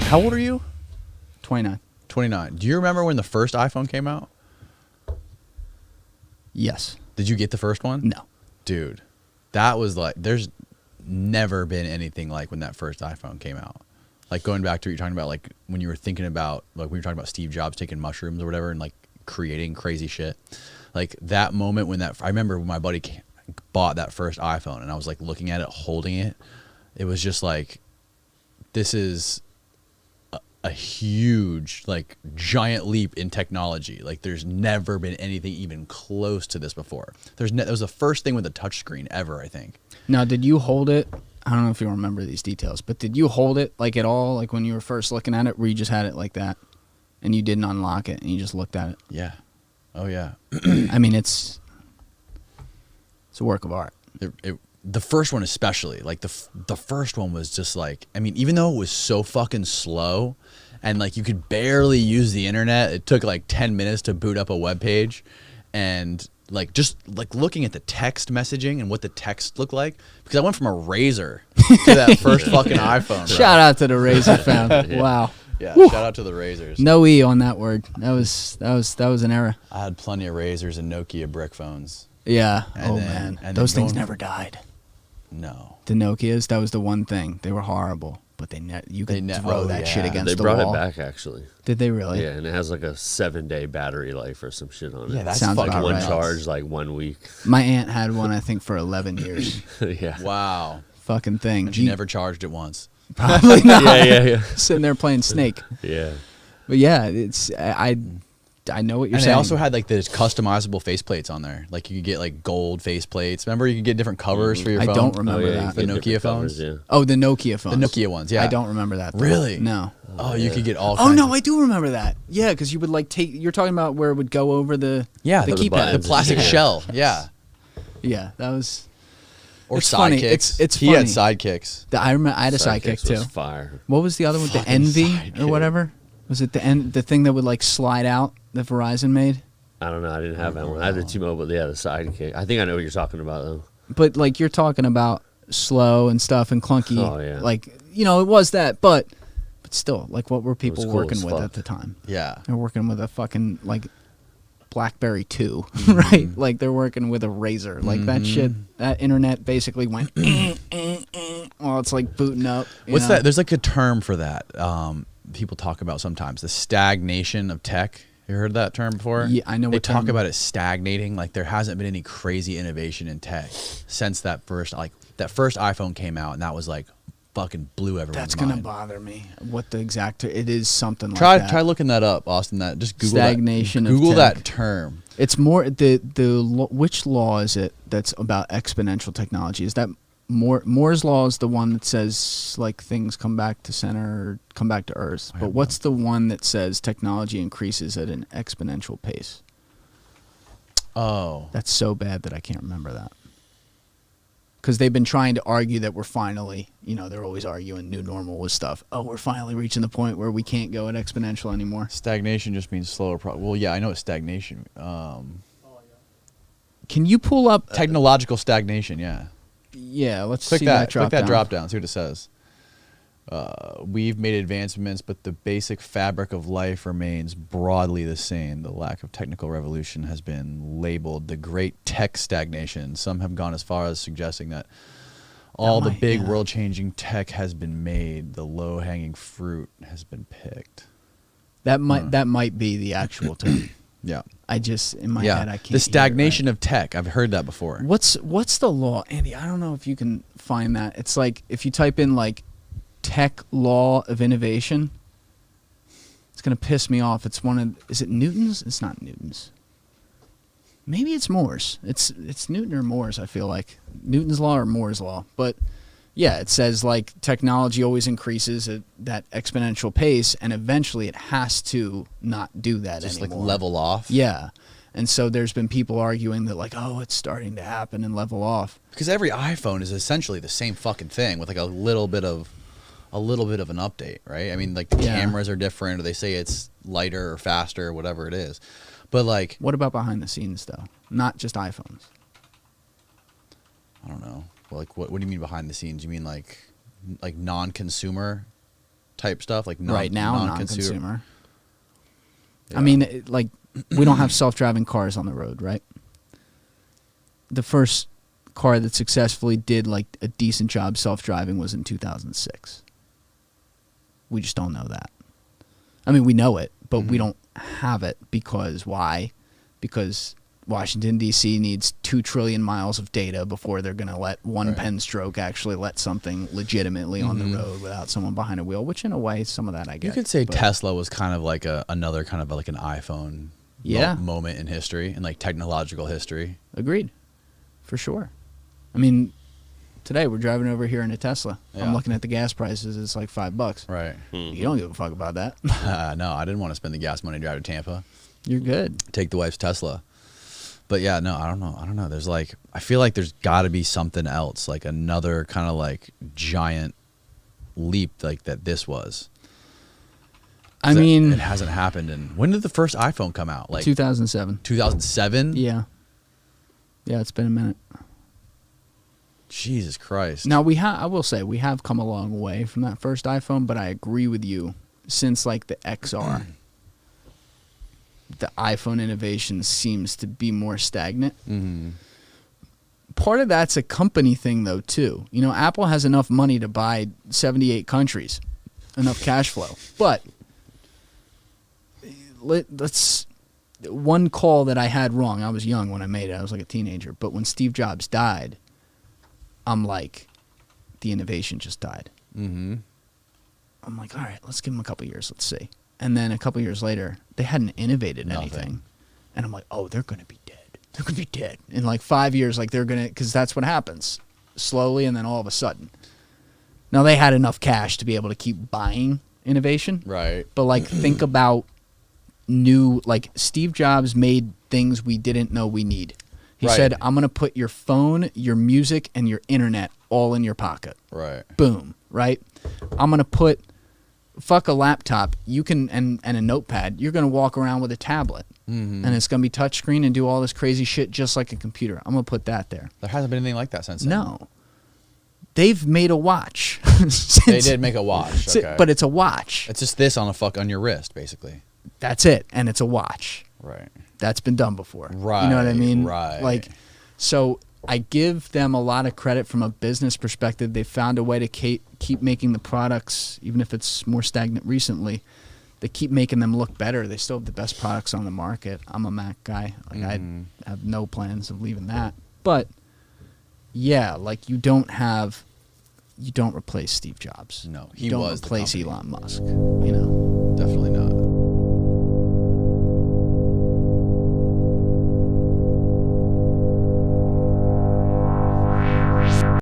How old are you? 29. 29. Do you remember when the first iPhone came out? Yes. Did you get the first one? No. Dude, that was like, there's never been anything like when that first iPhone came out. Like going back to what you're talking about, like when you were thinking about, like when you were talking about Steve Jobs taking mushrooms or whatever and like creating crazy shit. Like that moment when I remember when my buddy bought that first iPhone and I was like looking at it, holding it. It was just like, this is a huge, like giant leap in technology. Like there's never been anything even close to this before. That was the first thing with a touchscreen ever, I think. Now, did you hold it? I don't know if you remember these details, but did you hold it like at all? Like when you were first looking at it, where you just had it like that and you didn't unlock it and you just looked at it? Yeah. Oh yeah. I mean, it's a work of art. The first one especially, like the first one was just like, I mean, even though it was so fucking slow and like you could barely use the internet, it took like 10 minutes to boot up a web page, and like just like looking at the text messaging and what the text looked like, because I went from a Razor to that first fucking iPhone. Bro. Shout out to the Razor fam. Wow. Yeah, Woo. shout out to the Razors. No E on that word. That was an era. I had plenty of Razors and Nokia brick phones. Yeah. And oh then- man, and those then things going- never died. No. The Nokias, that was the one thing. They were horrible, but you could throw that shit yeah. against They the brought wall. it back, actually. Did they really? Yeah, and it has like a 7-day battery life or some shit on it. Yeah, that's Sounds fucking about one right. charge, like 1 week. My aunt had one, I think, for 11 years. Yeah. Wow. Fucking thing. And she never charged it once. Probably not. Yeah. Sitting there playing Snake. Yeah. But yeah, it's I know what you're And saying. they also had like those customizable faceplates on there. Like you could get like gold faceplates. Remember, you could get different covers for your phone. I don't remember Oh, yeah, that. The you get Nokia different phones? covers, yeah. Oh, the Nokia phones. The Nokia ones, yeah. I don't remember that. Though. Really? No. Oh, you could get all. Oh kinds no, of- I do remember that. Yeah, because you would like take. You're talking about where it would go over the Yeah, the the keypad. the buttons. plastic Yeah. shell. Yeah. Yeah, that was. Or It's funny. sidekicks. It's He had funny. sidekicks. I remember. I had a Sidekicks sidekick too. was fire. What was the other one? The Fucking Envy Sidekick. or whatever. Was it the thing that would like slide out that Verizon made? I don't know. I didn't have that one. I had the T-Mobile. Yeah, the Sidekick. I think I know what you're talking about, though. But like you're talking about slow and stuff and clunky. Oh, yeah. Like it was that, but still, like what were people cool working as with fuck. at the time? Yeah. They're working with a fucking like BlackBerry 2, Mm-hmm. right? Like they're working with a Razor. Like that shit. That internet basically went. Well, it's like booting up. you What's know? that? There's like a term for that. People talk about sometimes the stagnation of tech. You heard that term before? Yeah, I know They what talk term- about it stagnating. Like there hasn't been any crazy innovation in tech since that first iPhone came out, and that was like fucking blew everyone's That's gonna mind. bother me. What the exact? It is something like Try that. try looking that up, Austin. That just Google Stagnation that. of Google tech. that term. It's more which law is it that's about exponential technology? Is that Moore's law is the one that says like things come back to center or come back to Earth. But what's the one that says technology increases at an exponential pace? Oh, That's so bad that I can't remember that. Because they've been trying to argue that we're finally, they're always arguing new normal with stuff. Oh, we're finally reaching the point where we can't go at exponential anymore. stagnation just means slower. Well, yeah, I know it's stagnation. Can you pull up? Technological stagnation. Yeah. Yeah, let's Click see that. drop Click that down. drop down. See what it says. We've made advancements, but the basic fabric of life remains broadly the same. The lack of technical revolution has been labeled the Great Tech Stagnation. Some have gone as far as suggesting that all the big world-changing tech has been made. The low-hanging fruit has been picked. That might be the actual term. Yeah. I just in my head I can't. The stagnation of tech. I've heard that before. What's the law, Andy? I don't know if you can find that. It's like if you type in like tech law of innovation, it's gonna piss me off. It's is it Newton's? It's not Newton's. Maybe it's Moore's. It's Newton or Moore's. I feel like Newton's law or Moore's law. But yeah, it says like technology always increases at that exponential pace, and eventually it has to not do that Just anymore. like level off. Yeah. And so there's been people arguing that like, oh, it's starting to happen and level off. Because every iPhone is essentially the same fucking thing with like a little bit of an update, right? I mean, like the Yeah. cameras are different, or they say it's lighter or faster or whatever it is. But like, What about behind the scenes though? Not just iPhones. I don't know. Like, what do you mean behind the scenes? You mean like non-consumer type stuff, like Right now, non-consumer. non-consumer. Yeah. I mean, like, we don't have self-driving cars on the road, right? The first car that successfully did like a decent job self-driving was in 2006. We just don't know that. I mean, we know it, but we don't have it because why? Because Washington, D.C. needs 2 trillion miles of data before they're going to let one pen stroke actually let something legitimately on the road without someone behind a wheel, which in a way, some of that I get. You could say but Tesla was kind of like another kind of like an iPhone moment in history and like technological history. Agreed. For sure. I mean, today we're driving over here in a Tesla. Yeah. I'm looking at the gas prices. It's like $5. Right. You don't give a fuck about that. No, I didn't want to spend the gas money to drive to Tampa. You're good. Take the wife's Tesla. But yeah, no, I don't know. There's like, I feel like there's got to be something else, like another kind of like giant leap like that this was. I mean, it hasn't happened. And when did the first iPhone come out? Like 2007. 2007? Yeah. Yeah, it's been a minute. Jesus Christ. Now I will say we have come a long way from that first iPhone, but I agree with you. Since like the XR, the iPhone innovation seems to be more stagnant. Part of that's a company thing though too. You know, Apple has enough money to buy 78 countries, enough cash flow. But let's one call that I had wrong. I was young when I made it. I was like a teenager. But when Steve Jobs died, I'm like, the innovation just died. I'm like, all right, let's give them a couple years. Let's see. And then a couple years later, they hadn't innovated anything. And I'm like, oh, they're going to be dead. They're going to be dead. In like 5 years, like they're going to, because that's what happens. Slowly and then all of a sudden. Now, they had enough cash to be able to keep buying innovation. Right. But like, think about like Steve Jobs made things we didn't know we need. He said, I'm going to put your phone, your music, and your internet all in your pocket. Right. Boom. Right? I'm going to put, fuck a laptop, you can, and a notepad, you're going to walk around with a tablet. And it's going to be touchscreen and do all this crazy shit just like a computer. I'm going to put that there. There hasn't been anything like that since then. No. They've made a watch. They did make a watch. Okay. But it's a watch. It's just this on your wrist, basically. That's it. And it's a watch. Right. That's been done before. Right. You know what I mean? Right. Like, so I give them a lot of credit from a business perspective. They found a way to keep making the products, even if it's more stagnant recently, they keep making them look better. They still have the best products on the market. I'm a Mac guy. Like I have no plans of leaving that. But yeah, like you don't replace Steve Jobs. No, you don't was replace the company. Elon Musk. You know.